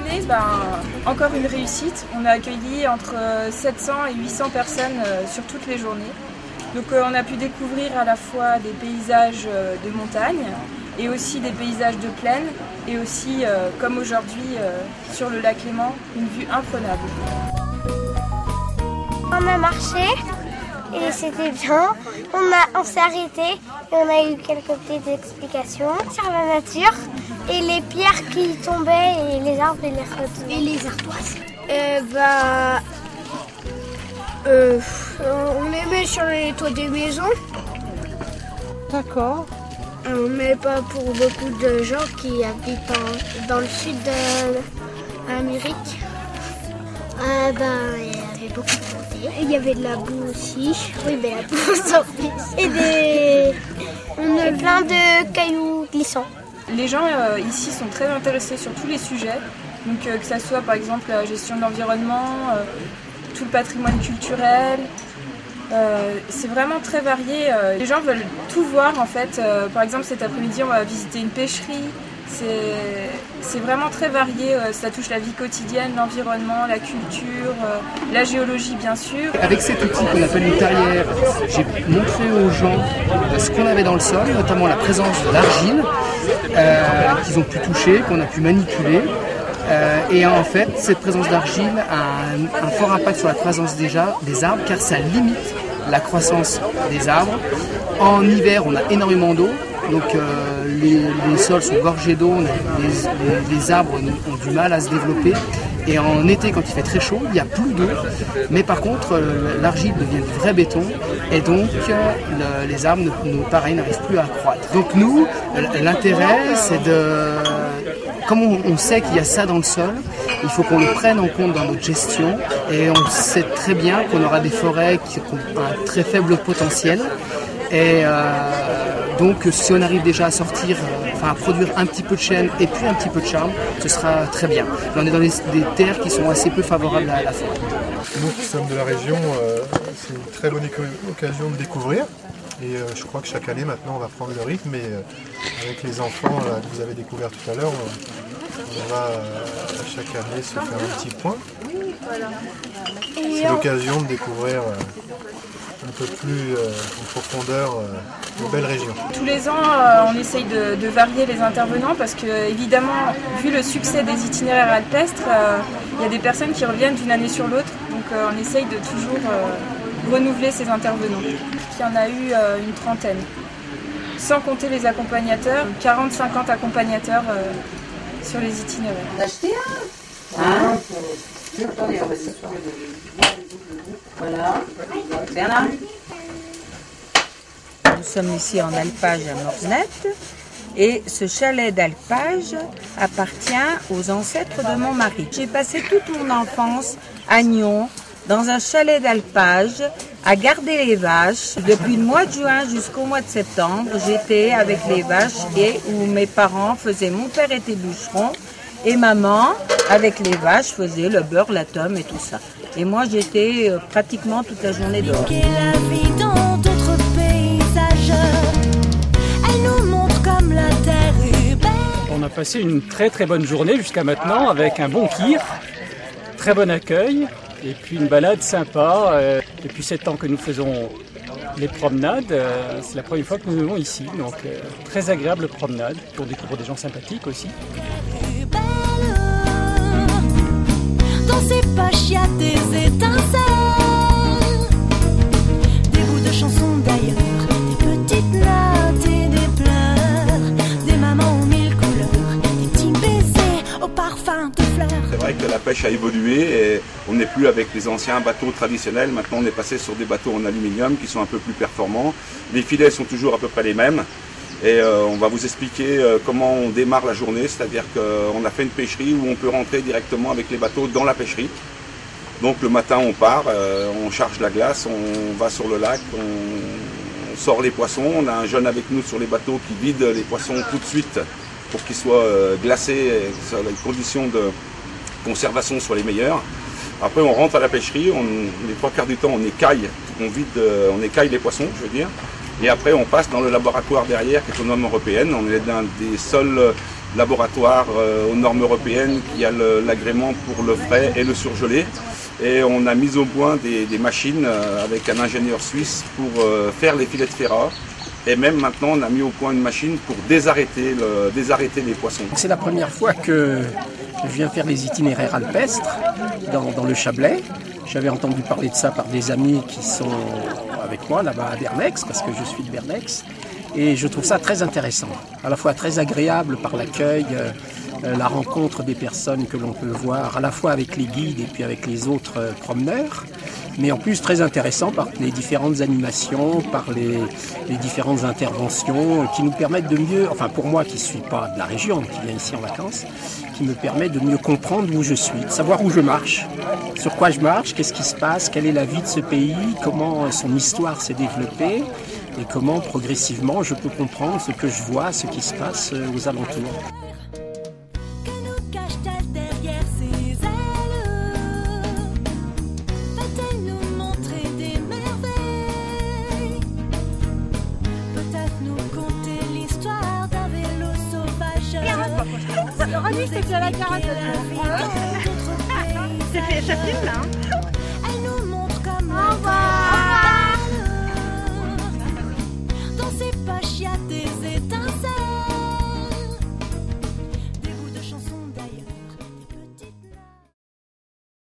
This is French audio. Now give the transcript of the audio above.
année, encore une réussite. On a accueilli entre 700 et 800 personnes sur toutes les journées. Donc on a pu découvrir à la fois des paysages de montagne et aussi des paysages de plaine et aussi, comme aujourd'hui sur le lac Léman, une vue imprenable. On a marché et c'était bien. On s'est arrêté et on a eu quelques petites explications sur la nature et les pierres qui tombaient et les arbres et les retours. Et les ardoises. On les met sur les toits des maisons. D'accord. Mais pas pour beaucoup de gens qui habitent dans le sud de l'Amérique. Il y avait beaucoup de montées. Il y avait de la boue aussi. Oui, mais la boue s'en fiche. Et plein de cailloux glissants. Les gens ici sont très intéressés sur tous les sujets, donc que ce soit par exemple la gestion de l'environnement, tout le patrimoine culturel. C'est vraiment très varié. Les gens veulent tout voir en fait. Par exemple cet après-midi on va visiter une pêcherie. C'est vraiment très varié. Ça touche la vie quotidienne, l'environnement, la culture, la géologie bien sûr. Avec cet outil qu'on appelle une tarière, j'ai montré aux gens ce qu'on avait dans le sol, notamment la présence d'argile qu'ils ont pu toucher, qu'on a pu manipuler. Et en fait, cette présence d'argile a un fort impact sur la croissance des arbres car ça limite la croissance des arbres. En hiver, on a énormément d'eau, donc les sols sont gorgés d'eau, les arbres ont du mal à se développer. Et en été, quand il fait très chaud, il n'y a plus d'eau, mais par contre, l'argile devient du vrai béton, et donc les arbres, pareil, n'arrivent plus à croître. Donc nous, l'intérêt, c'est de... Comme on sait qu'il y a ça dans le sol, il faut qu'on le prenne en compte dans notre gestion, et on sait très bien qu'on aura des forêts qui ont un très faible potentiel, et donc si on arrive déjà à sortir, à produire un petit peu de chêne et puis un petit peu de charme, ce sera très bien. Là, on est dans des terres qui sont assez peu favorables à la forêt. Nous qui sommes de la région, c'est une très bonne occasion de découvrir. Et je crois que chaque année maintenant on va prendre le rythme et avec les enfants que vous avez découvert tout à l'heure, on va chaque année se faire un petit point. C'est l'occasion de découvrir un peu plus en profondeur de belles régions. Tous les ans, on essaye de varier les intervenants parce que, évidemment, vu le succès des itinéraires alpestres, il y a des personnes qui reviennent d'une année sur l'autre. Donc on essaye de toujours renouveler ces intervenants. Il y en a eu une trentaine. Sans compter les accompagnateurs, 40-50 accompagnateurs sur les itinéraires. D'acheter un Voilà. Bernard. Nous sommes ici en alpage à Mornette et ce chalet d'alpage appartient aux ancêtres de mon mari. J'ai passé toute mon enfance à Nyon dans un chalet d'alpage à garder les vaches. Depuis le mois de juin jusqu'au mois de septembre, j'étais avec les vaches et où mes parents faisaient, mon père était bûcheron et maman, avec les vaches, faisait le beurre, la tome et tout ça. Et moi, j'étais pratiquement toute la journée dehors. La vie dans d'autres paysages, elle nous montre comme la terre est belle. On a passé une très très bonne journée jusqu'à maintenant avec un bon kir, très bon accueil et puis une balade sympa. Depuis 7 ans que nous faisons les promenades, c'est la première fois que nous venons ici, donc très agréable promenade pour découvrir des gens sympathiques aussi. Dans ses poches, y a des étincelles, des bouts de chansons d'ailleurs, des petites notes et des pleurs, des mamans aux 1000 couleurs, des petits baisers au parfum de fleurs. C'est vrai que la pêche a évolué et on n'est plus avec les anciens bateaux traditionnels. Maintenant, on est passé sur des bateaux en aluminium qui sont un peu plus performants. Les filets sont toujours à peu près les mêmes. Et on va vous expliquer comment on démarre la journée, c'est-à-dire qu'on a fait une pêcherie où on peut rentrer directement avec les bateaux dans la pêcherie. Donc le matin on part, on charge la glace, on va sur le lac, on sort les poissons. On a un jeune avec nous sur les bateaux qui vide les poissons tout de suite pour qu'ils soient glacés et que les conditions de conservation soient les meilleures. Après on rentre à la pêcherie, les 3/4 du temps on écaille, on écaille les poissons, je veux dire. Et après, on passe dans le laboratoire derrière, qui est aux normes européennes. On est dans des sols laboratoire aux normes européennes qui a l'agrément pour le frais et le surgelé. Et on a mis au point des machines avec un ingénieur suisse pour faire les filets de ferrat. Et même maintenant, on a mis au point une machine pour désarrêter les poissons. C'est la première fois que je viens faire les itinéraires alpestres dans le Chablais. J'avais entendu parler de ça par des amis qui sont avec moi là-bas à Bernex, parce que je suis de Bernex. Et je trouve ça très intéressant, à la fois très agréable par l'accueil, la rencontre des personnes que l'on peut voir, à la fois avec les guides et puis avec les autres promeneurs, mais en plus très intéressant par les différentes animations, par les différentes interventions qui nous permettent de mieux, enfin pour moi qui ne suis pas de la région, qui viens ici en vacances, qui me permet de mieux comprendre où je suis, de savoir où je marche, sur quoi je marche, qu'est-ce qui se passe, quelle est la vie de ce pays, comment son histoire s'est développée et comment progressivement je peux comprendre ce que je vois, ce qui se passe aux alentours. C'est déjà la carotte. Ça filme là. Elle nous montre comment. Au revoir.